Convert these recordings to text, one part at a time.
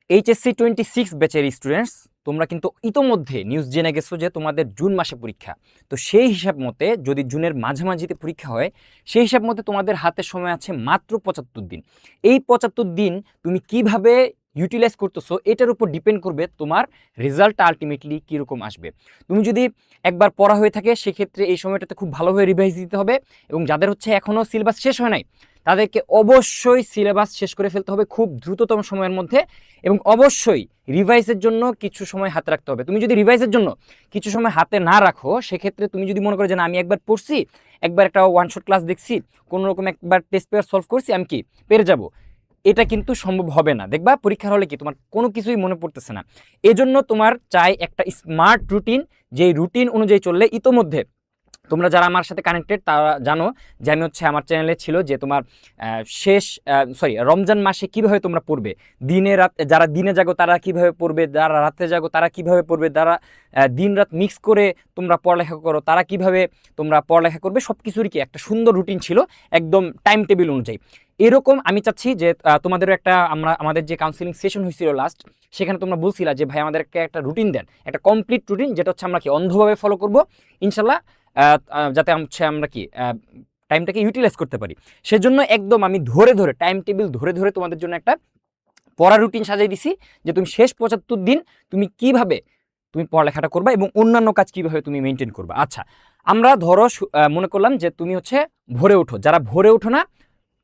HSC 26 ব্যাচের students, তোমরা কিন্তু ইতোমধ্যে নিউজ জেনে গেছো যে তোমাদের জুন মাসে পরীক্ষা। তো সেই হিসাব মতে যদি জুনের মাঝামাঝিতে পরীক্ষা হয়, সেই হিসাব মতে তোমাদের হাতে সময় আছে মাত্র 75 দিন। এই 75 দিন তুমি কিভাবে ইউটিলাইজ করতেছো এটার উপর ডিপেন্ড করবে তোমার রেজাল্টটা আলটিমেটলি কীরকম আসবে। তুমি যদি একবার পড়া হয়ে থাকে সেক্ষেত্রে এই সময়টাতে খুব ভালোভাবে রিভাইজ দিতে হবে, এবং যাদের হচ্ছে এখনও সিলেবাস শেষ হয় নাই তাদেরকে অবশ্যই সিলেবাস শেষ করে ফেলতে হবে খুব দ্রুততম সময়ের মধ্যে, এবং অবশ্যই রিভাইসের জন্য কিছু সময় হাতে রাখতে হবে। তুমি যদি রিভাইসের জন্য কিছু সময় হাতে না রাখো সেক্ষেত্রে তুমি যদি মনে করো যে না আমি একবার পড়ছি, একবার একটা ওয়ান শট ক্লাস দেখছি, কোনো রকম একবার টেস্ট পেপার সলভ করছি, আমি কি পেরে যাব, এটা কিন্তু সম্ভব হবে না। দেখবা পরীক্ষার হলে কি তোমার কোনো কিছুই মনে পড়তেছে না। এজন্য তোমার চাই একটা স্মার্ট রুটিন, যেই রুটিন অনুযায়ী চললে ইতোমধ্যে তোমরা যারা আমার সাথে কানেক্টেড তারা জানো যে আমি হচ্ছে আমার চ্যানেলে ছিল যে তোমার রমজান মাসে কিভাবে তোমরা পড়বে, দিনে রাত যারা দিনে জাগো তারা কিভাবে পড়বে, যারা রাতে জাগো তারা কিভাবে পড়বে, যারা দিন রাত মিক্স করে তোমরা পড়ালেখা করো তারা কিভাবে তোমরা পড়ালেখা করবে, সব কিছুরই কি একটা সুন্দর রুটিন ছিল একদম টাইম টেবিল অনুযায়ী। এরকম আমি চাচ্ছি যে তোমাদেরও একটা আমাদের যে কাউন্সিলিং সেশন হয়েছিল লাস্ট, সেখানে তোমরা বলছিলা যে ভাই আমাদেরকে একটা রুটিন দেন, একটা কমপ্লিট রুটিন যেটা হচ্ছে আমরা কি অন্ধভাবে ফলো করবো ইনশাল্লাহ, যাতে হচ্ছে আমরা কি টাইমটাকে ইউটিলাইজ করতে পারি। সেজন্য একদম আমি ধরে ধরে টাইম টেবিল ধরে ধরে তোমাদের জন্য একটা পড়া রুটিন সাজিয়ে দিছি যে তুমি শেষ 75 দিন তুমি কিভাবে তুমি পড়ালেখাটা করবা এবং অন্যান্য কাজ কিভাবে তুমি মেনটেন করবা। আচ্ছা, আমরা ধরো মনে করলাম যে তুমি হচ্ছে ভোরে ওঠো, যারা ভোরে ওঠো না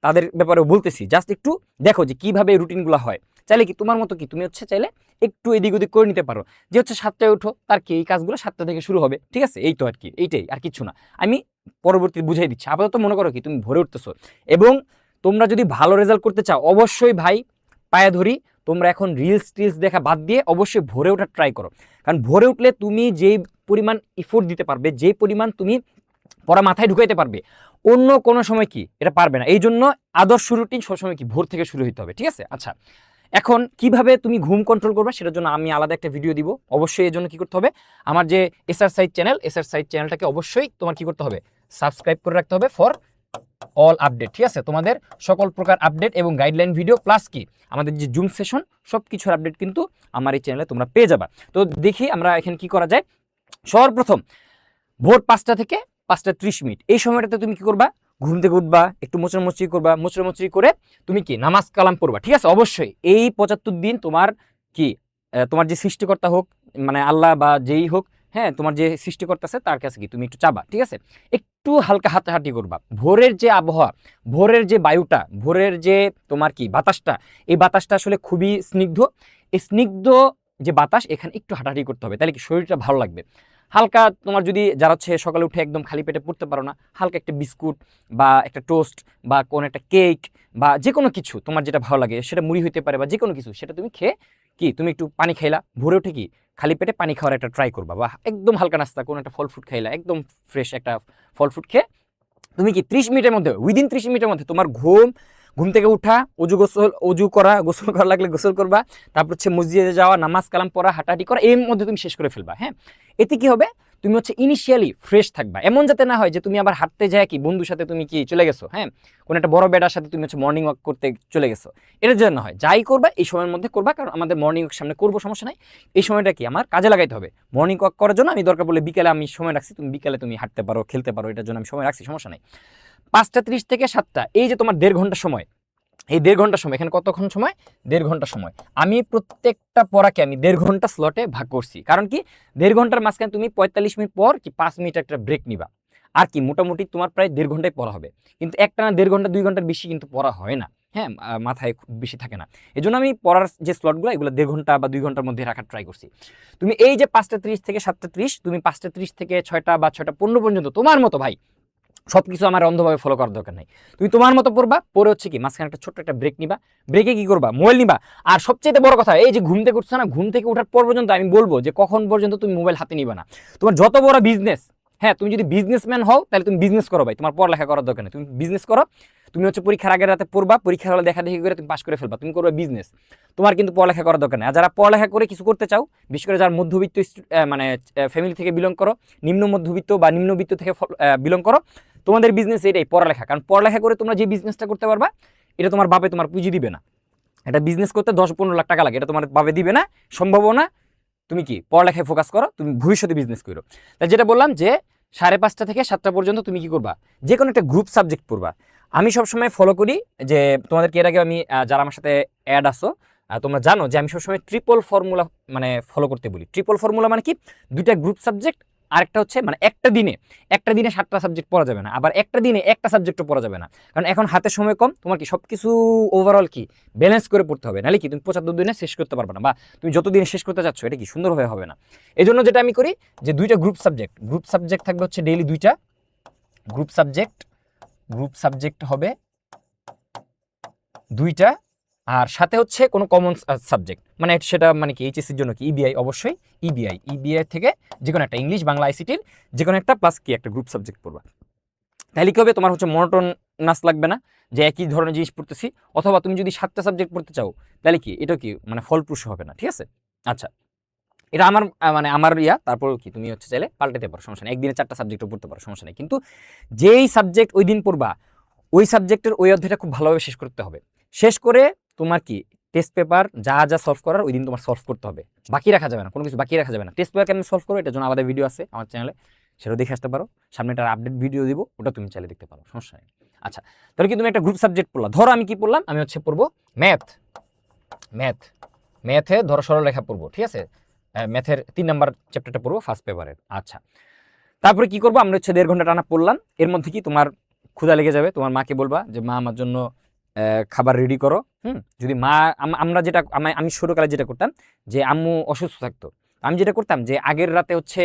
তাদের ব্যাপারে বলতেছি, জাস্ট একটু দেখো যে কিভাবে এই রুটিনগুলো হয়। চাইলে কি তোমার মতো কি তুমি হচ্ছে চাইলে একটু এদিক ওদিক করে নিতে পারো, যে হচ্ছে 7টায় ওঠো, তার কি এই কাজগুলো 7টা থেকে শুরু হবে, ঠিক আছে, এই তো আর কি, এইটাই আর কিছু না। আমি পরবর্তীতে বুঝাই দিচ্ছি, আপাতত মনে করো কি তুমি ভোরে উঠতেছো, এবং তোমরা যদি ভালো রেজাল্ট করতে চাও অবশ্যই ভাই পায়ে ধরি তোমরা এখন রিলস টিলস দেখা বাদ দিয়ে অবশ্যই ভোরে ওঠার ট্রাই করো। কারণ ভোরে উঠলে তুমি যেই পরিমাণ এফোর্ট দিতে পারবে, যেই পরিমাণ তুমি পড়া মাথায় ঢুকাইতে পারবে, অন্য কোনো সময় কি এটা পারবে না। এই জন্য আদর্শ রুটিন সবসময় কি ভোর থেকে শুরু হতে হবে, ঠিক আছে। আচ্ছা, এখন কিভাবে তুমি ঘুম কন্ট্রোল করবে সেটার জন্য আমি আলাদা একটা ভিডিও দিব। অবশ্যই এর জন্য কি করতে হবে, আমার যে এসআর সাইট চ্যানেলটাকে অবশ্যই তোমার কি করতে হবে, সাবস্ক্রাইব করে রাখতে হবে ফর অল আপডেট, ঠিক আছে। তোমাদের সকল প্রকার আপডেট এবং গাইডলাইন ভিডিও প্লাস কি আমাদের যে জুম সেশন সব কিছুর আপডেট কিন্তু আমার এই চ্যানেলে তোমরা পেয়ে যাবা। তো দেখি আমরা এখানে কি করা যায়। সর্বপ্রথম ভোর 5টা থেকে 5টা 30 মিনিট এই সময়টাতে তুমি কি করবা, ঘুম থেকে উঠবা, একটু মোচড়ামুচড়ি করবা, মোচড়ামুচড়ি করে তুমি কি নামাজ কালাম পড়বা, ঠিক আছে। অবশ্যই এই 75 দিন তোমার কি তোমার যে সৃষ্টিকর্তা হোক, মানে আল্লাহ বা যেই হোক, হ্যাঁ, তোমার যে সৃষ্টিকর্তা আছে তার কাছে কি তুমি একটু চাবা, ঠিক আছে। একটু হালকা হাঁটাহাঁটি করবা। ভোরের যে আবহাওয়া, ভোরের যে বায়ুটা, ভোরের যে তোমার কি বাতাসটা, এই বাতাসটা আসলে খুবই স্নিগ্ধ। এই স্নিগ্ধ যে বাতাস, এখানে একটু হাঁটাহাঁটি করতে হবে, তাহলে কি শরীরটা ভালো লাগবে। হালকা তোমার যদি যারা হচ্ছে সকালে উঠে একদম খালি পেটে পড়তে পারো না, হালকা একটা বিস্কুট বা একটা টোস্ট বা কোনো একটা কেক বা যে কোনো কিছু তোমার যেটা ভালো লাগে, সেটা মুড়ি হইতে পারে বা যে কোনো কিছু, সেটা তুমি খেয়ে কি তুমি একটু পানি খাইলা, ভোরে উঠে কি খালি পেটে পানি খাওয়ার একটা ট্রাই করবা, বা একদম হালকা নাস্তা কোনো একটা ফল ফ্রুট খাইলা, একদম ফ্রেশ একটা ফল ফ্রুট খেয়ে তুমি কি 30 মিনিটের মধ্যে, উইদিন 30 মিনিটের মধ্যে তোমার ঘুম থেকে উঠা, অজু করা, গোসল করা লাগলে গোসল করবা, তারপর হচ্ছে মসজিদে যাওয়া, নামাজ কালাম পড়া, হাঁটাহাঁটি করা, এর মধ্যে তুমি শেষ করে ফেলবা। হ্যাঁ, এতে কি হবে, তুমি হচ্ছে ইনিশিয়ালি ফ্রেশ থাকবা। এমন যাতে না হয় যে তুমি আবার হাঁটতে যায় কি বন্ধুর সাথে তুমি কি চলে গেছো, হ্যাঁ, কোনো একটা বড় বেটার সাথে তুমি হচ্ছে মর্নিং ওয়াক করতে চলে গেছো, এটা যেন না হয়। যাই করবা এই সময়ের মধ্যে করবা, কারণ আমাদের মর্নিং ওয়াক সামনে করবো, সমস্যা নাই। এই সময়টা কি আমার কাজে লাগাইতে হবে। মর্নিং ওয়াক করার জন্য আমি দরকার বলে বিকেলে আমি সময় রাখছি, তুমি বিকেলে তুমি হাঁটতে পারো, খেলতে পারো, এটার জন্য আমি সময় রাখছি, সমস্যা নাই। 5টা 30 থেকে 7টা, এই যে তোমার 1.5 ঘন্টা সময়, এই 1.5 ঘন্টা সময়, এখানে কতক্ষণ সময়, 1.5 ঘন্টা সময়, আমি প্রত্যেকটা পড়াকে আমি 1.5 ঘন্টা স্লটে ভাগ করছি। কারণ কি 1.5 ঘন্টার মাঝখানে তুমি 45 মিনিট পর কি 5 মিনিট একটা ব্রেক নিবা, আর কি মোটামুটি তোমার প্রায় 1.5 ঘন্টায় পড়া হবে। কিন্তু একটানা 1.5 ঘন্টা 2 ঘন্টার বেশি কিন্তু পড়া হয় না, হ্যাঁ, মাথায় খুব বেশি থাকে না। এই জন্য আমি পড়ার যে স্লটগুলো এগুলো 1.5 ঘন্টা বা 2 ঘন্টার মধ্যে রাখার ট্রাই করছি। তুমি এই যে 5টা 30 থেকে 7টা 30, তুমি 5টা 30 থেকে 6টা বা 6টা 15 পর্যন্ত তোমার মতো ভাই সবকিছু আমার অন্ধভাবে ফলো করার দরকার নাই। তুমি তোমার মতো পড়বা, পড়ে হচ্ছে কি মাঝখানে একটা ছোট্ট একটা ব্রেক নিবা, ব্রেকে কি করবা, মোবাইল নিবা। আর সবচেয়ে বড় কথা, এই যে ঘুম থেকে উঠছো না, ঘুম থেকে ওঠার পর পর্যন্ত আমি বলবো যে কখন পর্যন্ত তুমি মোবাইল হাতে নিবা না। তোমার যত বড় বিজনেস, হ্যাঁ, তুমি যদি বিজনেসম্যান হও তাহলে তুমি বিজনেস করো ভাই, তোমার পড়ালেখা করার দরকার নেই, তুমি বিজনেস করো। তুমি হচ্ছে পরীক্ষার আগের রাতে পড়বা, পরীক্ষার হলে দেখা দেখি করে তুমি পাস করে ফেলবা, তুমি করবে বিজনেস, তোমার কিন্তু পড়ালেখা করার দরকার নেই। আর যারা পড়ালেখা করে কিছু করতে চাও, বিশেষ করে যারা মধ্যবিত্ত মানে ফ্যামিলি থেকে বিলং করো, নিম্ন মধ্যবিত্ত বা নিম্নবিত্ত থেকে বিলং করো, তোমাদের বিজনেস এটাই পড়ালেখা। কারণ পড়ালেখা করে তোমরা যে বিজনেসটা করতে পারবা, এটা তোমার বাপে তোমার পুঁজি দিবে না। একটা বিজনেস করতে 10-15 লাখ টাকা লাগে, এটা তোমার ভাবে দিবে না, সম্ভব না। তুমি কি পড়ালেখায় ফোকাস করো, তুমি ভবিষ্যতে বিজনেস করো। তাই যেটা বললাম যে 5:30 থেকে 7টা পর্যন্ত তুমি কি করবা, যে কোনো একটা গ্রুপ সাবজেক্ট পড়বা। আমি সবসময় ফলো করি যে তোমাদেরকে এর আগে আমি যারা আমার সাথে অ্যাড আসো তোমরা জানো যে আমি সবসময় ট্রিপল ফর্মুলা মানে ফলো করতে বলি। ট্রিপল ফর্মুলা মানে কি, দুইটা গ্রুপ সাবজেক্ট, আরেকটা হচ্ছে মানে একটা দিনে 7টা সাবজেক্ট পড়া যাবে না, আবার একটা দিনে একটা সাবজেক্টও পড়া যাবে না। কারণ এখন হাতে সময় কম, তোমার কি সব কিছু ওভারঅল কি ব্যালেন্স করে পড়তে হবে, নাহলে কি তুমি 75 দিনে শেষ করতে পারবে না, বা তুমি যত দিনে শেষ করতে চাচ্ছ এটা কি সুন্দরভাবে হবে না। এই জন্য যেটা আমি করি যে দুইটা গ্রুপ সাবজেক্ট থাকবে হচ্ছে ডেইলি দুইটা গ্রুপ সাবজেক্ট হবে দুইটা, আর সাথে হচ্ছে কোনো কমন সাবজেক্ট, মানে সেটা মানে কি এইচএসসির জন্য কি ইবিআই, অবশ্যই ইবিআই থেকে যে কোনো একটা ইংলিশ বাংলা আইসিটির যে কোনো একটা প্লাস কি একটা গ্রুপ সাবজেক্ট পড়বা। তাহলে কি হবে, তোমার হচ্ছে মনোটোনাস লাগবে না যে একই ধরনের জিনিস পড়তেছি। অথবা তুমি যদি 7টা সাবজেক্ট পড়তে চাও তাহলে কি এটা কি মানে ফলপ্রসূ হবে না, ঠিক আছে। আচ্ছা, এটা আমার মানে আমার তারপর কি তুমি হচ্ছে চাইলে পাল্টাতে পারো, সমস্যা নেই, একদিনে 4টা সাবজেক্টও পড়তে পারো, সমস্যা নেই। কিন্তু যেই সাবজেক্ট ওই দিন পড়বা ওই সাবজেক্টের ওই অধ্যায়টা খুব ভালোভাবে শেষ করতে হবে। শেষ করে তোমার কি টেস্ট পেপার যা যা সলভ করার ওই দিন তোমার সলভ করতে হবে, বাকি রাখা যাবে না, কোনো কিছু বাকি রাখা যাবে না। টেস্ট পেপার কেন সলভ করো এটার জন্য আলাদা ভিডিও আছে আমার চ্যানেলে, সেটাও দেখে আসতে পারো। সামনে একটা আপডেট ভিডিও দিব, ওটা তুমি চাইলে দেখতে পারো, সমস্যা নেই। আচ্ছা, তাহলে কি তুমি একটা গ্রুপ সাবজেক্ট পড়লা, ধরো আমি কি পড়লাম, আমি হচ্ছে পড়বো ম্যাথে ধরো সরলরেখা পড়বো, ঠিক আছে। ম্যাথের 3 নাম্বার চ্যাপ্টারটা পড়বো ফার্স্ট পেপারের। আচ্ছা, তারপরে কি করবো, আমরা হচ্ছে 1.5 ঘন্টা টানা পড়লাম। এর মধ্যে কি তোমার ক্ষুধা লেগে যাবে, তোমার মাকে বলবা যে মা আমার জন্য খাবার রেডি করো। যদি মা আমরা যেটা আমি ছোটকালে যেটা করতাম যে আম্মু অসুস্থ থাকতো, আমি যেটা করতাম যে আগের রাতে হচ্ছে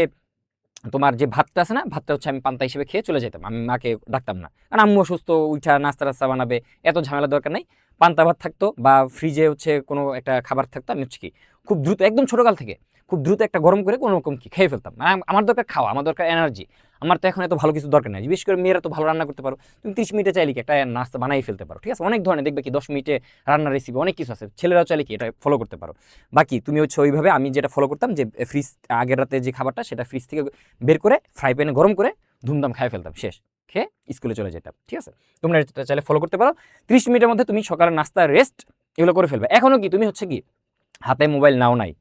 তোমার যে ভাতটা আছে না, ভাতটা হচ্ছে আমি পান্তা হিসেবে খেয়ে চলে যেতাম, আমি মাকে ডাকতাম না, কারণ আম্মু অসুস্থ, উঠা নাস্তা টাস্তা বানাবে, এত ঝামেলা দরকার নেই। পান্তা ভাত থাকতো বা ফ্রিজে হচ্ছে কোনো একটা খাবার থাকতো, আমি হচ্ছে কি খুব দ্রুত একদম ছোটকাল থেকে খুব দ্রুত একটা গরম করে কোনো রকম কি খেয়ে ফেলতাম। মানে আমার দরকার খাওয়া, আমার দরকার এনার্জি, আমার তো এখন এত ভালো কিছু দরকার নেই। বিশেষ করে মেয়েরা তো ভালো রান্না করতে পারো, তুমি 30 মিনিটে চাইলে কি একটা নাস্তা বানাই ফেলতে পারো, ঠিক আছে। অনেক ধরনের দেখবে কি 10 মিনিটে রান্নার রেসিপি অনেক কিছু আছে, ছেলেরাও চাইলে কি এটা ফলো করতে পারো। বাকি তুমি হচ্ছে ওইভাবে আমি যেটা ফলো করতাম যে ফ্রিজ আগের রাতে যে খাবারটা সেটা ফ্রিজ থেকে বের করে ফ্রাই প্যানে গরম করে ধুমধাম খাই ফেলতাম, শেষ খেয়ে স্কুলে চলে যেতাম, ঠিক আছে। তোমরা এটা চাইলে ফলো করতে পারো। 30 মিনিটের মধ্যে তুমি সকালের নাস্তা, রেস্ট এগুলো করে ফেলবে। এখনও কি তুমি হচ্ছে কি হাতে মোবাইল নাও নাই,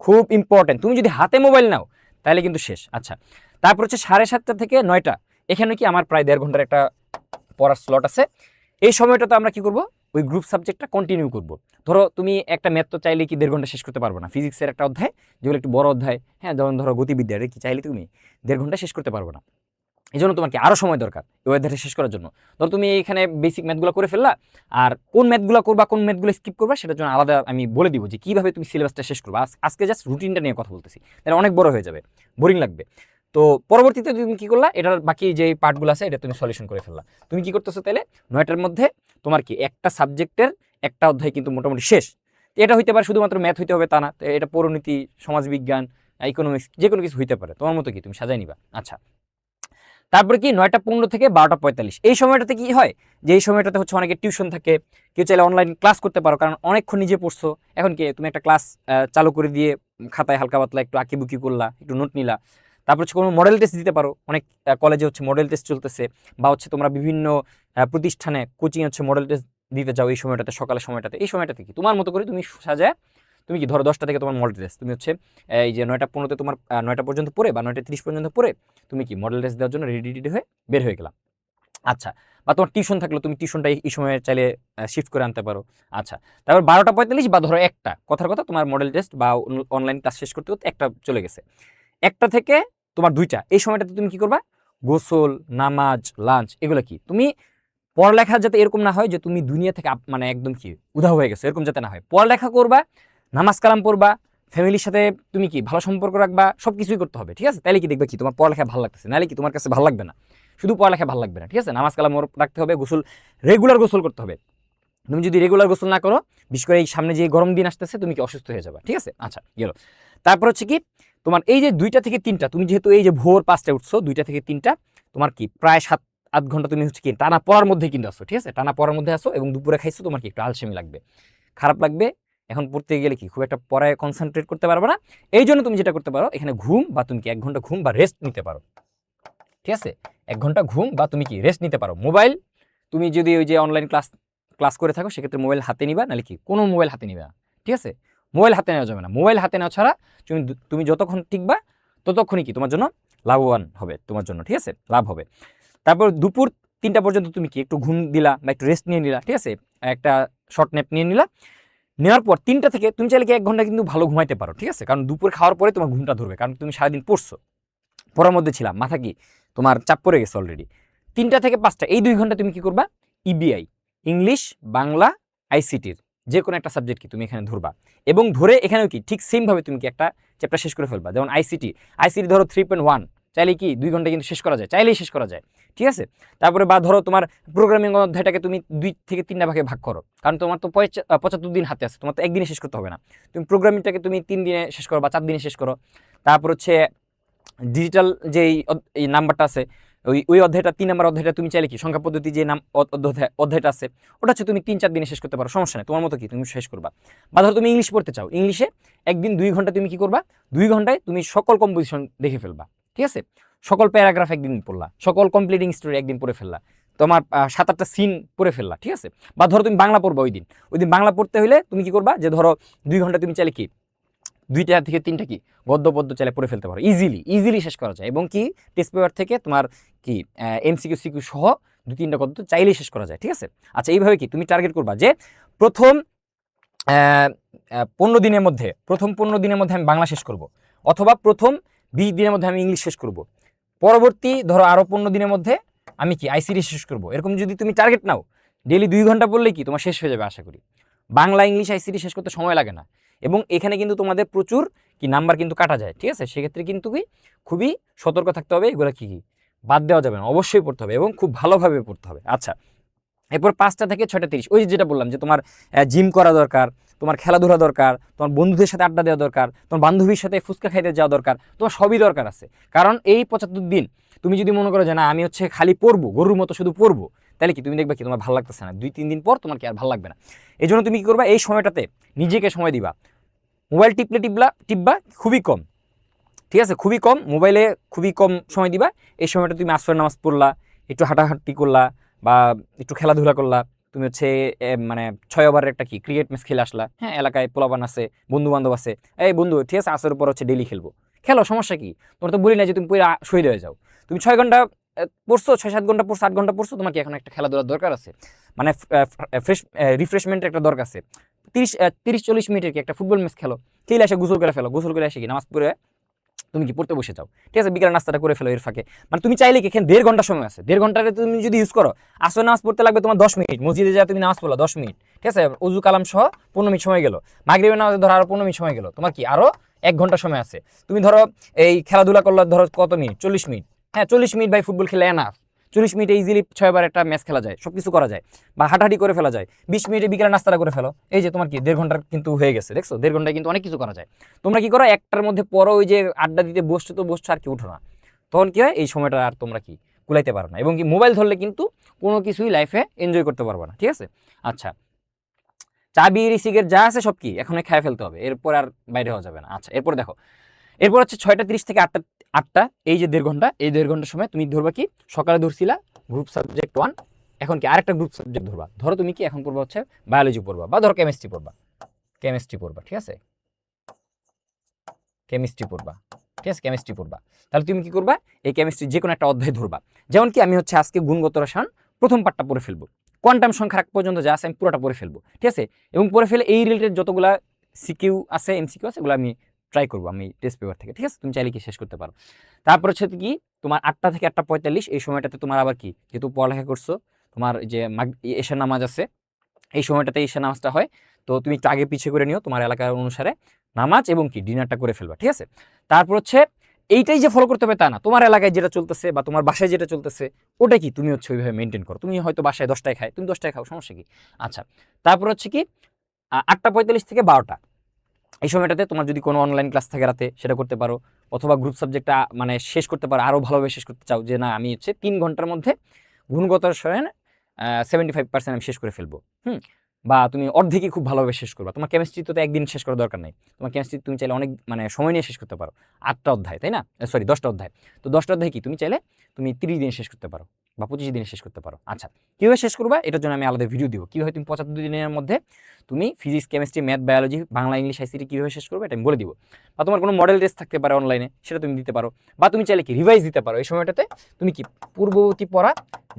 খুব ইম্পর্টেন্ট, তুমি যদি হাতে মোবাইল নাও তাহলে কিন্তু শেষ। আচ্ছা, তারপর হচ্ছে 7:30 থেকে 9টা, এখানে কি আমার প্রায় 1.5 ঘন্টার একটা পড়ার স্লট আছে। এই সময়টাতে আমরা কি করব, ওই গ্রুপ সাবজেক্টটা কন্টিনিউ করব। ধরো তুমি একটা ম্যাথ তো চাইলে কি 1.5 ঘন্টা শেষ করতে পারবে না, ফিজিক্সের একটা অধ্যায় যেগুলো একটু বড় অধ্যায়, হ্যাঁ, যেমন ধরো গতিবিদ্যার কি চাইলে তুমি 1.5 ঘন্টা শেষ করতে পারবে না। এই জন্য তোমার কি আরও সময় দরকার ওই অধ্যায়টা শেষ করার জন্য। ধরো তুমি এখানে বেসিক ম্যাথগুলো করে ফেললা, আর কোন ম্যাথগুলো করবা কোন ম্যাথগুলো স্কিপ করবা সেটার জন্য আলাদা আমি বলে দিব যে কীভাবে তুমি সিলেবাসটা শেষ করবা। আজকে জাস্ট রুটিনটা নিয়ে কথা বলতেছি, তাহলে অনেক বড় হয়ে যাবে, বোরিং লাগবে। তো পরবর্তীতে তুমি কি করলা, এটার বাকি যে পার্টগুলো আছে এটা তুমি সলিউশন করে ফেললা। তুমি কি করতেছো তাহলে 9টার মধ্যে তোমার কি একটা সাবজেক্টের একটা অধ্যায় কিন্তু মোটামুটি শেষ। এটা হইতে পারে শুধুমাত্র ম্যাথ হইতে হবে তা না, এটা পরিণতি, সমাজবিজ্ঞান, ইকোনমিক্স, যে কোনো কিছু হইতে পারে, তোমার মতো কি তুমি সাজাই নিবা। আচ্ছা, তারপরে কি 9টা 15 থেকে 12টা 45 এই সময়টাতে কি হয় যে এই সময়টাতে হচ্ছে অনেকে টিউশন থাকে, কেউ চাইলে অনলাইন ক্লাস করতে পারো, কারণ অনেকক্ষণ নিজে পড়ছো। এখন কি তুমি একটা ক্লাস চালু করে দিয়ে খাতায় হালকা পাতলা একটু আঁকিবুকি করলা, একটু নোট নিলা। তারপর হচ্ছে কোনো মডেল টেস্ট দিতে পারো, অনেক কলেজে হচ্ছে মডেল টেস্ট চলতেছে, বা হচ্ছে তোমরা বিভিন্ন প্রতিষ্ঠানে কোচিং হচ্ছে মডেল টেস্ট দিতে যাও এই সময়টাতে, সকালের সময়টাতে। এই সময়টাতে কি তোমার মতো করে তুমি সাজায়, তুমি কি ধরো 10টা থেকে তোমার মডেল টেস্ট, তুমি হচ্ছে এই যে 9টা 15তে তোমার 9টা পর্যন্ত পড়ে বা 9টা 30 পর্যন্ত পড়ে তুমি কি মডেল টেস্ট দেওয়ার জন্য রেডি হয়ে বের হয়ে গেলাম। আচ্ছা, বা তোমার টিউশন থাকলে তুমি টিউশনটা এই সময় চাইলে শিফট করে আনতে পারো। আচ্ছা, তারপর 12টা 45 বা ধরো একটা কথার কথা তোমার মডেল টেস্ট বা অনলাইন ক্লাস শেষ করতে করতে একটা চলে গেছে। একটা থেকে তোমার 2টা এই সময়টাতে তুমি কি করবা, গোসল, নামাজ, লাঞ্চ, এগুলো কি তুমি পড়ালেখা যাতে এরকম না হয় যে তুমি দুনিয়া থেকে মানে একদম কি উধাও হয়ে গেছে, এরকম যাতে না হয়। পড়ালেখা করবা, নামাজ কালাম পড়বা, ফ্যামিলির সাথে তুমি কি ভালো সম্পর্ক রাখবা, সব কিছুই করতে হবে, ঠিক আছে। তাহলে কি দেখবে কি তোমার পড়ালেখা ভালো লাগতেছে, নাহলে কি তোমার কাছে ভালো লাগবে না, শুধু পড়ালেখা ভালো লাগবে না, ঠিক আছে। নামাজ কালাম রাখতে হবে, গোসল রেগুলার গোসল করতে হবে। তুমি যদি রেগুলার গোসল না করো, বিশেষ করে এই সামনে যে গরম দিন আসতেছে, তুমি কি অসুস্থ হয়ে যাবে, ঠিক আছে। আচ্ছা, গেল। তারপর হচ্ছে কি তোমার এই যে 2টা থেকে 3টা, তুমি যেহেতু এই যে ভোর 5টায় উঠছো, 2টা থেকে 3টা তোমার কি প্রায় 7-8 ঘন্টা তুমি হচ্ছে কি টানা পড়ার মধ্যে কিন্তু আসো, ঠিক আছে, টানা পড়ার মধ্যে আসো, এবং দুপুরে খাইছো, তোমার কি একটু আলসেমি লাগবে, খারাপ লাগবে। এখন পড়তে গেলে কি খুব একটা পড়ায় কনসেন্ট্রেট করতে পারবে না। এই জন্য তুমি যেটা করতে পারো, এখানে ঘুম বা তুমি কি 1 ঘন্টা ঘুম বা রেস্ট নিতে পারো, ঠিক আছে। 1 ঘন্টা ঘুম বা তুমি কি রেস্ট নিতে পারো। মোবাইল তুমি যদি ওই যে অনলাইন ক্লাস ক্লাস করে থাকো সেক্ষেত্রে মোবাইল হাতে নিবা, নাহলে কি কোনো মোবাইল হাতে নিবা না, ঠিক আছে? মোবাইল হাতে নেওয়া যাবে না। মোবাইল হাতে নেওয়া ছাড়া তুমি যতক্ষণ টিকবা ততক্ষণই কি তোমার জন্য লাভবান হবে, তোমার জন্য, ঠিক আছে, লাভ হবে। তারপর দুপুর 3টা পর্যন্ত তুমি কি একটু ঘুম দিলা বা একটু রেস্ট নিয়ে নিলা, ঠিক আছে, একটা শর্ট ন্যাপ নিয়ে নিলা। নেওয়ার পর 3টা থেকে তুমি চাইলে কি 1 ঘন্টা কিন্তু ভালো ঘুমাইতে পারো, ঠিক আছে, কারণ দুপুর খাওয়ার পরে তোমার ঘুমটা ধরবে, কারণ তুমি সারাদিন পড়ছো, পড়ার মধ্যে ছিলাম, মাথা কি তোমার চাপ পড়ে গেছে অলরেডি। 3টা থেকে 5টা এই 2 ঘন্টা তুমি কি করবা, ইবিআই, ইংলিশ, বাংলা, আইসিটির যে কোনো একটা সাবজেক্ট কি তুমি এখানে ধরবা, এবং ধরে এখানেও কি ঠিক সেমভাবে তুমি কি একটা চ্যাপ্টার শেষ করে ফেলবা। যেমন আইসিটি ধরো 3.1, চাইলে কি 2 ঘন্টা কিন্তু শেষ করা যায়, চাইলেই শেষ করা যায়, ঠিক আছে। তারপরে বা ধরো তোমার প্রোগ্রামিং অধ্যায়টাকে তুমি 2 থেকে 3টা ভাগে ভাগ করো, কারণ তোমার তো 75 দিন হাতে আছে, তোমার তো একদিনে শেষ করতে হবে না। তুমি প্রোগ্রামিংটাকে তুমি 3 দিনে শেষ করো বা 4 দিনে শেষ করো। তারপর হচ্ছে ডিজিটাল যে এই নাম্বারটা আছে, ওই অধ্যায়টা 3 নাম্বার অধ্যায়টা তুমি চাইলে কি সংখ্যা পদ্ধতি যে অধ্যায়টা আছে ওটা হচ্ছে তুমি 3-4 দিনে শেষ করতে পারো, সমস্যা নেই, তোমার মতো কি তুমি শেষ করবা। বা ধরো তুমি ইংলিশ পড়তে চাও, ইংলিশে একদিন 2 ঘন্টা তুমি কি করবা, 2 ঘন্টায় তুমি সকল কম্পোজিশন দেখে ফেলবা, ঠিক আছে, সকল প্যারাগ্রাফ একদিন পড়লা, সকল কমপ্লিটিং স্টোরি একদিন পড়ে ফেললা, তোমার 7-8টা সিন পড়ে ফেললা, ঠিক আছে। বা ধরো তুমি বাংলা পড়বা, ওই দিন বাংলা পড়তে হলে তুমি কি করবা, যে ধরো 2 ঘন্টা তুমি চাইলে কি 2টা থেকে 3টা কি গদ্য পদ্য চাইলে পড়ে ফেলতে পারো, ইজিলি শেষ করা যায়, এবং কি টেস্ট পেপার থেকে তোমার কি এমসিকিউ সিকিউ সহ 2-3টা গদ্য চাইলেই শেষ করা যায়, ঠিক আছে। আচ্ছা, এইভাবে কি তুমি টার্গেট করবা যে প্রথম 15 দিনের মধ্যে আমি বাংলা শেষ করব, অথবা প্রথম 20 দিনের মধ্যে আমি ইংলিশ শেষ করব, পরবর্তী ধরো আরও 15 দিনের মধ্যে আমি কি আইসিটি শেষ করব। এরকম যদি তুমি টার্গেট নাও, ডেইলি 2 ঘন্টা পড়লেই কি তোমার শেষ হয়ে যাবে আশা করি। বাংলা, ইংলিশ, আইসিটি শেষ করতে সময় লাগে না, এবং এখানে কিন্তু তোমাদের প্রচুর কি নাম্বার কিন্তু কাটা যায়, ঠিক আছে। সেক্ষেত্রে কিন্তু কি খুবই সতর্ক থাকতে হবে, এগুলো কি বাদ দেওয়া যাবে না, অবশ্যই পড়তে হবে এবং খুব ভালোভাবে পড়তে হবে। আচ্ছা, এরপর 5টা থেকে 6টা 30, ওই যেটা বললাম যে তোমার জিম করা দরকার, তোমার খেলাধুলা দরকার, তোমার বন্ধুদের সাথে আড্ডা দেওয়া দরকার, তোমার বান্ধবীর সাথে ফুচকা খাইতে যাওয়া দরকার, তোমার সবই দরকার আছে। কারণ এই 75 দিন তুমি যদি মনে করো যে না আমি হচ্ছে খালি পড়বো, গরুর মতো শুধু পড়বো, তাহলে কি তুমি দেখবে কি তোমার ভালো লাগতেছে না, 2-3 দিন পর তোমার কি আর ভালো লাগবে না। এই জন্য তুমি কি করবা, এই সময়টাতে নিজেকে সময় দিবা, মোবাইল টিপবা খুবই কম, ঠিক আছে, খুবই কম, মোবাইলে খুবই কম সময় দিবা। এই সময়টা তুমি আসরের নামাজ পড়লা, একটু হাঁটাহাঁটি করলা, বা একটু খেলাধুলা করলা, তুমি হচ্ছে মানে 6 ওভারের একটা কি ক্রিকেট ম্যাচ খেলে আসলা, হ্যাঁ, এলাকায় পোলাপান আছে, বন্ধু বান্ধব আছে, এই বন্ধু ঠিক আছে আসরের পর হচ্ছে ডেইলি খেলো, সমস্যা কি, তোমার তো বলি না যে তুমি পুরো শহীদ হয়ে যাও। তুমি 6 ঘন্টা পড়ছো, 6-7 ঘন্টা পড়ছো, 8 ঘন্টা পড়ছো, তোমার কি এখন একটা খেলাধুলার দরকার আছে, মানে ফ্রেশ রিফ্রেশমেন্টের একটা দরকার আছে। 30-40 মিনিটের কি একটা ফুটবল ম্যাচ খেলে এসে গোসল করে ফেলো, গোসল করে এসে কি নামাজ পড়ে তুমি কি পড়তে বসে যাও, ঠিক আছে, বিকেলের নাস্তাটা করে ফেলো এর ফাঁকে। মানে তুমি চাইলে কি এখানে 1.5 ঘন্টা সময় আছে, 1.5 ঘন্টাতে তুমি যদি ইউজ করো, আসর নামাজ পড়তে লাগবে তোমার 10 মিনিট, মসজিদে যা তুমি নামাজ পড়লা 10 মিনিট, ঠিক আছে, উজু কালাম সহ 15 মিনিট সময় গেল, মাগরিবের নামাজে ধরো আরো 15 মিনিট সময় গেল, তোমার কি আরো 1 ঘন্টা সময় আছে। তুমি ধরো এই খেলাধুলা করলে ধরো কত মিনিট, 40 মিনিট, হ্যাঁ 40 মিনিট বাই ফুটবল খেলে এনাফ, 40 মিনিটে ইজিলি 6 বার একটা ম্যাচ খেলা যায়, সব কিছু করা যায়, বা হাঁটাহাঁটি করে ফেলা যায়, 20 মিনিটে বিকেলে নাস্তাটা করে ফেলো, এই যে তোমার কি 1.5 ঘন্টার কিন্তু হয়ে গেছে, দেখছো 1.5 ঘন্টায় কিন্তু অনেক কিছু করা যায়। তোমরা কি করো, একটার মধ্যে পরও ওই যে আড্ডা দিতে বসছো তো বসছো, আর কি উঠো না, তখন কি হয় এই সময়টা আর তোমরা কি কুলাইতে পারো না, এবং কি মোবাইল ধরলে কিন্তু কোনো কিছুই লাইফে এনজয় করতে পারবে না, ঠিক আছে। আচ্ছা, চা বিড়ি সিগারেট যা আছে সব কি এখন খেয়ে ফেলতে হবে, এরপর আর বাইরে হওয়া যাবে না। আচ্ছা, এরপর দেখো, এরপর হচ্ছে 6টা 30 থেকে 8টা, এই যে 1.5 ঘন্টা, এই 1.5 ঘন্টার সময় তুমি ধরবা কি, সকালে ধরছিলা গ্রুপ সাবজেক্ট 1, এখন কি আরেকটা গ্রুপ সাবজেক্ট ধরবা, ধরো তুমি কি এখন পড়বা হচ্ছে বায়োলজি পড়বা, বা ধরো কেমিস্ট্রি পড়বা, ঠিক আছে, কেমিস্ট্রি পড়বা, তাহলে তুমি কি করবা, এই কেমিস্ট্রি যে কোনো একটা অধ্যায় ধরবা। যেমন কি আমি হচ্ছে আজকে গুণগত রসায়ন প্রথম পার্টটা পড়ে ফেলবো, কোয়ান্টাম সংখ্যা পর্যন্ত যা আছে আমি পুরোটা পড়ে ফেলবো, ঠিক আছে, এবং পড়ে ফেলে এই রিলেটেড যতগুলা সিকিউ আছে, এমসিকিউ আছে, এগুলো আমি ট্রাই করবো আমি টেস্ট পেপার থেকে, ঠিক আছে, তুমি চাইলে কি শেষ করতে পারো। তারপর হচ্ছে কি তোমার 8টা থেকে 8টা 45, এই সময়টাতে তোমার আবার কি, যেহেতু পড়ালেখা করছো, তোমার যে এশার নামাজ আছে, এই সময়টাতে এশার নামাজটা হয়, তো তুমি একটু আগে পিছিয়ে করে নিও তোমার এলাকার অনুসারে নামাজ, এবং কি ডিনারটা করে ফেলবা, ঠিক আছে। তারপর হচ্ছে এইটাই যে ফলো করতে হবে তা না, তোমার এলাকায় যেটা চলতেছে বা তোমার বাসায় যেটা চলতেছে ওটা কি তুমি হচ্ছে ওইভাবে মেনটেন করো, তুমি হয়তো বাসায় 10টায় খায়, তুমি 10টায় খাও, সমস্যা কি। আচ্ছা, তারপর হচ্ছে কি 8টা 45 থেকে 12টা, এই সময়টাতে তোমার যদি কোনো অনলাইন ক্লাস থাকে রাতে সেটা করতে পারো, অথবা গ্রুপ সাবজেক্টটা মানে শেষ করতে পারো, আরও ভালোভাবে শেষ করতে চাও যে না আমি হচ্ছে 3 ঘন্টার মধ্যে গুণগত রসায়ন 75% আমি শেষ করে ফেলবো, বা তুমি অর্ধেকই খুব ভালোভাবে শেষ করবা। তোমার কেমিস্ট্রি তো একদিন শেষ করার দরকার নেই, তোমার কেমিস্ট্রি তুমি চাইলে অনেক মানে সময় নিয়ে শেষ করতে পারো, 8টা অধ্যায়, তাই না, সরি 10টা অধ্যায়, তো 10টা অধ্যায় কি তুমি চাইলে তুমি 30 দিন শেষ করতে পারো, বা 25 দিনে শেষ করতে পারো। আচ্ছা, কীভাবে শেষ করবা এটার জন্য আমি আলাদা ভিডিও দিব। কীভাবে তুমি 75 দিনের মধ্যে তুমি physics, chemistry, math, biology, Bangla, English, ICT কীভাবে শেষ করবে এটা আমি বলে দিব। বা তোমার কোনো মডেল টেস্ট থাকতে পারে অনলাইনে, সেটা তুমি দিতে পারো। বা তুমি চাইলে কি রিভাইজ দিতে পারো এই সময়টাতে, তুমি কি পূর্ববর্তী পড়া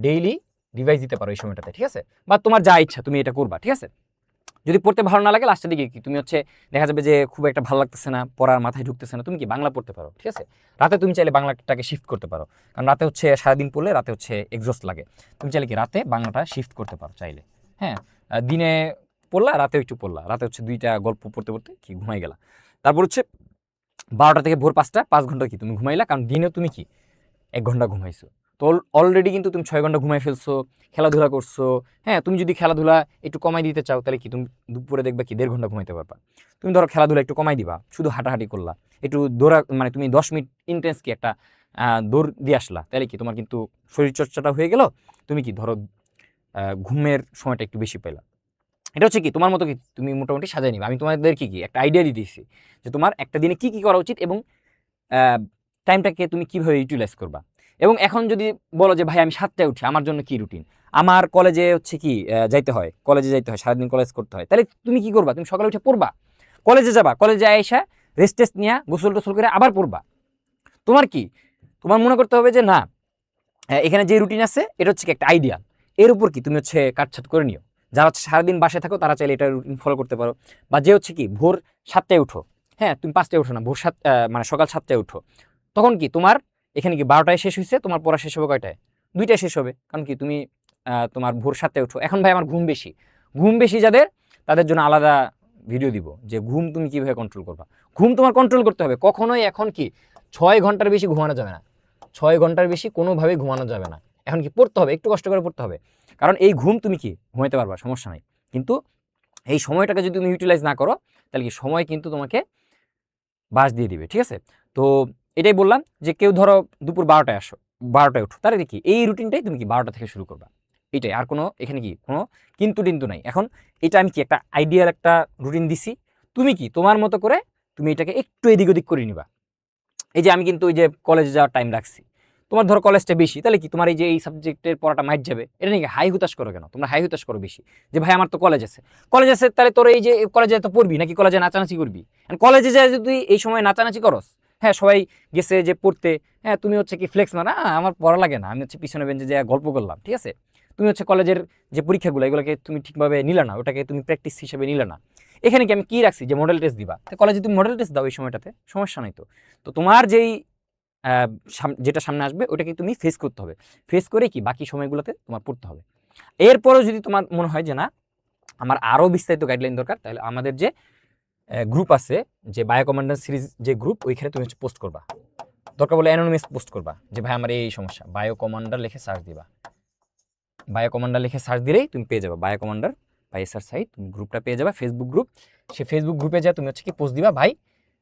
ডেইলি রিভাইজ দিতে পারো এই সময়টাতে, ঠিক আছে? বা তোমার যা ইচ্ছা তুমি এটা করবা, ঠিক আছে? যদি পড়তে ভালো না লাগে লাস্টের দিকে কি তুমি হচ্ছে দেখা যাবে যে খুব একটা ভালো লাগতেছে না, পড়ার মাথায় ঢুকতেছে না, তুমি কি বাংলা পড়তে পারো, ঠিক আছে? রাতে তুমি চাইলে বাংলাটাকে শিফট করতে পারো, কারণ রাতে হচ্ছে সারাদিন পড়লে রাতে হচ্ছে এক্সস্ট লাগে। তুমি চাইলে কি রাতে বাংলাটা শিফট করতে পারো চাইলে, হ্যাঁ। দিনে পড়লা, রাতেও একটু পড়লা, রাতে হচ্ছে 2টা গল্প পড়তে পড়তে কি ঘুমাই গেলা। তারপর হচ্ছে 12টা থেকে ভোর 5টা 5 ঘন্টা কি তুমি ঘুমাইলা, কারণ দিনে তুমি কি 1 ঘন্টা ঘুমাইছো। তো অলরেডি কিন্তু তুমি 6 ঘন্টা ঘুমাই ফেলছো, খেলাধুলা করছো। হ্যাঁ, তুমি যদি খেলাধুলা একটু কমাই দিতে চাও তাহলে কি তুমি দুপুরে দেখবা কি 1.5 ঘন্টা ঘুমাইতে পারবা। তুমি ধরো খেলাধুলা একটু কমাই দিবা, শুধু হাঁটাহাঁটি করলা, একটু দৌড়া, মানে তুমি 10 মিনিট ইন্টেন্স কি একটা দৌড় দিয়ে আসলা, তাহলে কি তোমার কিন্তু শরীরচর্চাটা হয়ে গেল। তুমি কি ধরো ঘুমের সময়টা একটু বেশি পেলা। এটা হচ্ছে কি তোমার মতো কি তুমি মোটামুটি সাজাই নিবা। আমি তোমাদেরকে কি একটা আইডিয়া দিয়ে দিয়েছি যে তোমার একটা দিনে কি কি করা উচিত এবং টাইমটাকে তুমি কিভাবে ইউটিলাইজ করবা। এবং এখন যদি বলো যে ভাই আমি 7টায় উঠি, আমার জন্য কি রুটিন, আমার কলেজে হচ্ছে কি যাইতে হয়, কলেজে যাইতে হয়, সারাদিন কলেজ করতে হয়, তাহলে তুমি কি করবা? তুমি সকালে উঠে পড়বা, কলেজে যাবা, কলেজে আইসা রেস্ট টেস্ট নিয়ে গোসল টোসল করে আবার পড়বা। তোমার কি তোমার মনে করতে হবে যে না, এখানে যে রুটিন আছে এটা হচ্ছে কি একটা আইডিয়া, এর উপর কি তুমি হচ্ছে কাটছাট করে নিও। যারা হচ্ছে সারাদিন বাসায় থাকো তারা চাইলে এটা রুটিন ফলো করতে পারো। বা যে হচ্ছে কি ভোর 7টায় উঠো, হ্যাঁ তুমি 5টায় উঠো না, ভোর 7 মানে সকাল 7টায় উঠো, তখন কি তোমার এখানে কি 12টায় শেষ হয়েছে, তোমার পড়া শেষ হবে কয়টায়? 2টায় শেষ হবে, কারণ কি তুমি তোমার ভোর 7টায় উঠো। এখন ভাই আমার ঘুম বেশি, ঘুম বেশি যাদের, তাদের জন্য আলাদা ভিডিও দিব যে ঘুম তুমি কিভাবে কন্ট্রোল করবা। ঘুম তোমার কন্ট্রোল করতে হবে, কখনোই এখন কি 6 ঘন্টার বেশি ঘুমানো যাবে না, 6 ঘন্টার বেশি কোনোভাবেই ঘুমানো যাবে না। এখন কি পড়তে হবে, একটু কষ্ট করে পড়তে হবে, কারণ এই ঘুম তুমি কি ঘুমাইতে পারবা, সমস্যা নাই। কিন্তু এই সময়টাকে যদি তুমি ইউটিলাইজ না করো তাহলে কি সময় কিন্তু তোমাকে বাস দিয়ে দিবে, ঠিক আছে? তো এটাই বললাম যে কেউ ধরো দুপুর 12টায় আসো, 12টায় উঠো, তাহলে কি এই রুটিনটাই তুমি কি 12টা থেকে শুরু করবা, এটাই। আর কোনো এখানে কি কোনো কিন্তু টিন্তু নাই। এখন এটা আমি কি একটা আইডিয়াল একটা রুটিন দিছি, তুমি কি তোমার মতো করে তুমি এটাকে একটু এদিক ওদিক করে নিবা। এই যে আমি কিন্তু ওই যে কলেজে যাওয়ার টাইম রাখছি, তোমার ধরো কলেজটা বেশি, তাহলে কি তোমার এই যে এই সাবজেক্টের পড়াটা মাইট যাবে, এটা নাকি হাই হুতাশ করো কেন? তোমরা হাই হুতাশ করো বেশি যে ভাই আমার তো কলেজ আছে, কলেজ আছে, তাহলে তোর এই যে কলেজে তো পড়বি নাকি কলেজে নাচানাচি করবি? কলেজে যায় যদি এই সময় নাচানাচি করস, হ্যাঁ সবাই গেছে যে পড়তে, হ্যাঁ তুমি হচ্ছে কি ফ্লেক্স মারা, আমার পড়া লাগে না, আমি হচ্ছে পিছনে বেঞ্চে যে গল্প করলাম, ঠিক আছে? তুমি হচ্ছে কলেজের যে পরীক্ষাগুলো এগুলোকে তুমি ঠিকভাবে নিলে না, ওটাকে তুমি প্র্যাকটিস হিসেবে নিলে না। এখানে কি আমি কি রাখছি যে মডেল টেস্ট দিবা, কলেজে তুমি মডেল টেস্ট দাও এই সময়টাতে, সমস্যা নাই তো। তো তোমার যেই যেটা সামনে আসবে ওটাকে তুমি ফেস করতে হবে, ফেস করে কি বাকি সময়গুলোতে তোমার পড়তে হবে। এরপরেও যদি তোমার মনে হয় যে না আমার আরও বিস্তারিত গাইডলাইন দরকার, তাহলে আমাদের যে গ্রুপ আছে, যে বায়ো কমান্ডার সিরিজ যে গ্রুপ, ওইখানে তুমি হচ্ছে পোস্ট করবা, দরকার বলে অ্যানোনিমাস পোস্ট করবা যে ভাই আমার এই সমস্যা, বায়ো কমান্ডার লিখে সার্চ দিবা, বায়ো কমান্ডার লিখে সার্চ দিলেই তুমি পেয়ে যাবে বায়ো কমান্ডার বা এসআর তুমি গ্রুপটা পেয়ে যাবে, ফেসবুক গ্রুপ। সে ফেসবুক গ্রুপে যা তুমি হচ্ছে কি পোস্ট দিবা, ভাই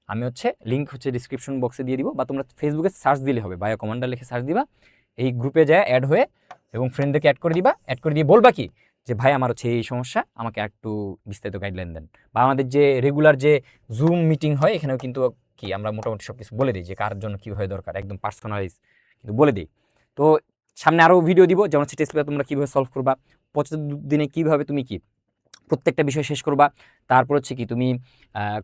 আমি হচ্ছে লিঙ্ক হচ্ছে ডিসক্রিপশন বক্সে দিয়ে দিব, বা তোমরা ফেসবুকে সার্চ দিলে হবে, বায়ো কমান্ডার লিখে সার্চ দিবা, এই গ্রুপে যায় অ্যাড হয়ে এবং ফ্রেন্ডদেরকে অ্যাড করে দিবা, অ্যাড করে দিয়ে বলবা কি যে ভাই আমার হচ্ছে এই সমস্যা, আমাকে একটু বিস্তারিত গাইডলাইন দেন। বা আমাদের যে রেগুলার যে জুম মিটিং হয় এখানেও কিন্তু কি আমরা মোটামুটি সব কিছু বলে দিই যে কার জন্য কীভাবে দরকার, একদম পার্সোনালাইজ কিন্তু বলে দিই। তো সামনে আরও ভিডিও দিব, যেমন হচ্ছে টেস্ট পেপার তোমরা কীভাবে সলভ করবা, 75 দিনে কীভাবে তুমি কি প্রত্যেকটা বিষয় শেষ করবা, তারপর হচ্ছে কি তুমি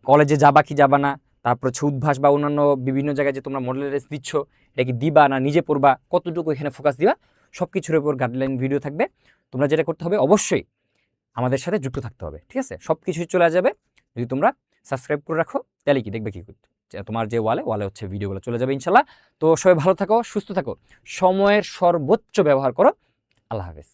কলেজে যাবা কি যাবা না, তারপর হচ্ছে উদ্ভাস বা অন্যান্য বিভিন্ন জায়গায় যে তোমরা মডেল টেস্ট দিচ্ছ এটা কি দিবা না নিজে পড়বা, কতটুকু এখানে ফোকাস দিবা, সব কিছুর উপর গাইডলাইন ভিডিও থাকবে। তোমরা যেটা করতে হবে অবশ্যই আমাদের সাথে যুক্ত থাকতে হবে, ঠিক আছে? সব কিছুই চলে যাবে যদি তোমরা সাবস্ক্রাইব করে রাখো, তাহলে কি দেখবে কি তোমার যে ওয়ালে হচ্ছে ভিডিওগুলো চলে যাবে ইনশাল্লাহ। তো সবাই ভালো থাকো, সুস্থ থাকো, সময়ের সর্বোচ্চ ব্যবহার করো। আল্লাহ হাফেজ।